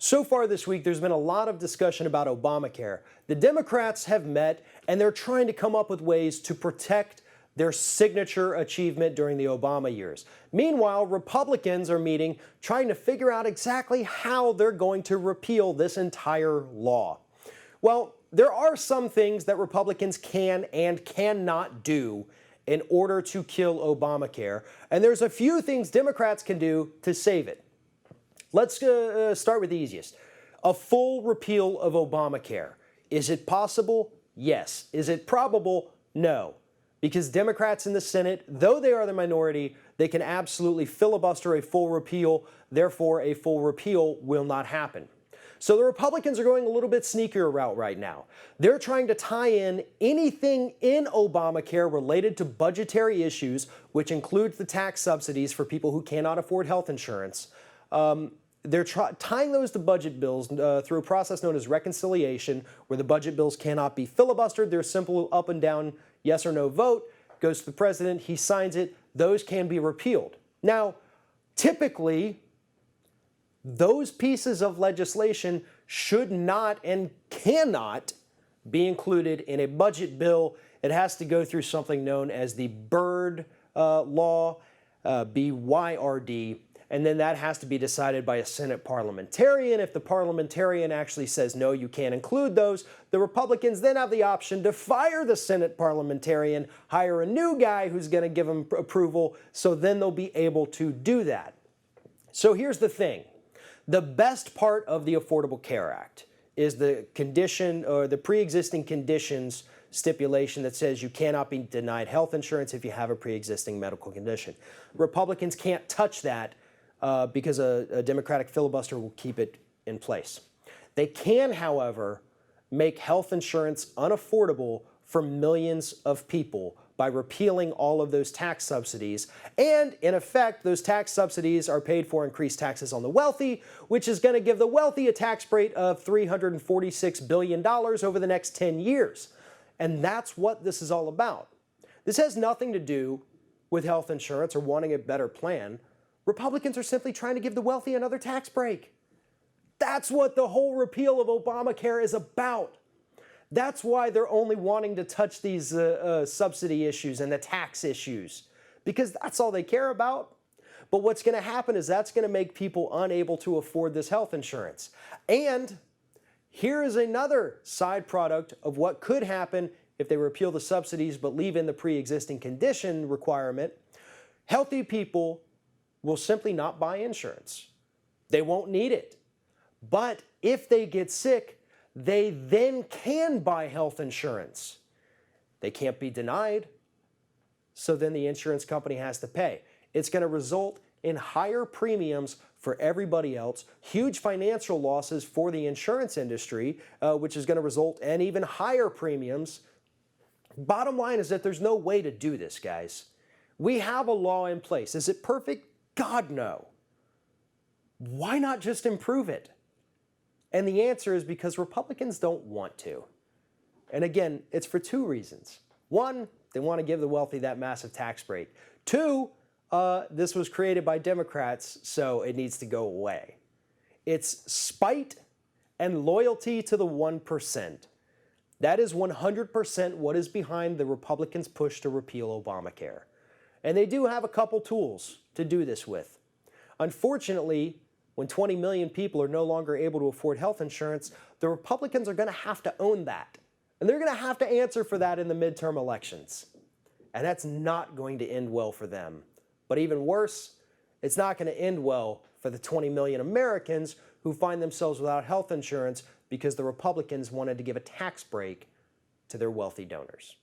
So far this week, there's been a lot of discussion about Obamacare. The Democrats have met, and they're trying to come up with ways to protect their signature achievement during the Obama years. Meanwhile, Republicans are meeting, trying to figure out exactly how they're going to repeal this entire law. Well, there are some things that Republicans can and cannot do in order to kill Obamacare, and there's a few things Democrats can do to save it. Let's start with the easiest. A full repeal of Obamacare. Is it possible? Yes. Is it probable? No. Because Democrats in the Senate, though they are the minority, they can absolutely filibuster a full repeal. Therefore, a full repeal will not happen. So the Republicans are going a little bit sneakier route right now. They're trying to tie in anything in Obamacare related to budgetary issues, which includes the tax subsidies for people who cannot afford health insurance. They're tying those to budget bills through a process known as reconciliation, where the budget bills cannot be filibustered. There's a simple up and down yes or no vote, goes to the president, he signs it, those can be repealed. Now, typically, those pieces of legislation should not and cannot be included in a budget bill. It has to go through something known as the Byrd law, BYRD, and then that has to be decided by a Senate parliamentarian. If the parliamentarian actually says, no, you can't include those, the Republicans then have the option to fire the Senate parliamentarian, hire a new guy who's going to give them approval, so then they'll be able to do that. So here's the thing. The best part of the Affordable Care Act is the condition or the pre-existing conditions stipulation that says you cannot be denied health insurance if you have a pre-existing medical condition. Republicans can't touch that because a Democratic filibuster will keep it in place. They can, however, make health insurance unaffordable for millions of people by repealing all of those tax subsidies. And in effect, those tax subsidies are paid for increased taxes on the wealthy, which is going to give the wealthy a tax rate of $346 billion over the next 10 years. And that's what this is all about. This has nothing to do with health insurance or wanting a better plan. Republicans are simply trying to give the wealthy another tax break. That's what the whole repeal of Obamacare is about. That's why they're only wanting to touch these subsidy issues and the tax issues, because that's all they care about. But what's going to happen is that's going to make people unable to afford this health insurance. And here is another side product of what could happen if they repeal the subsidies but leave in the pre-existing condition requirement. Healthy people will simply not buy insurance. They won't need it. But if they get sick, they then can buy health insurance. They can't be denied, so then the insurance company has to pay. It's going to result in higher premiums for everybody else, huge financial losses for the insurance industry, which is going to result in even higher premiums. Bottom line is that there's no way to do this, guys. We have a law in place. Is it perfect? God, no. Why not just improve it? And the answer is because Republicans don't want to. And again, it's for two reasons. One, they want to give the wealthy that massive tax break. Two, this was created by Democrats, so it needs to go away. It's spite and loyalty to the 1%. That is 100% what is behind the Republicans' push to repeal Obamacare. And they do have a couple tools to do this with. Unfortunately, when 20 million people are no longer able to afford health insurance, the Republicans are going to have to own that. And they're going to have to answer for that in the midterm elections. And that's not going to end well for them. But even worse, it's not going to end well for the 20 million Americans who find themselves without health insurance because the Republicans wanted to give a tax break to their wealthy donors.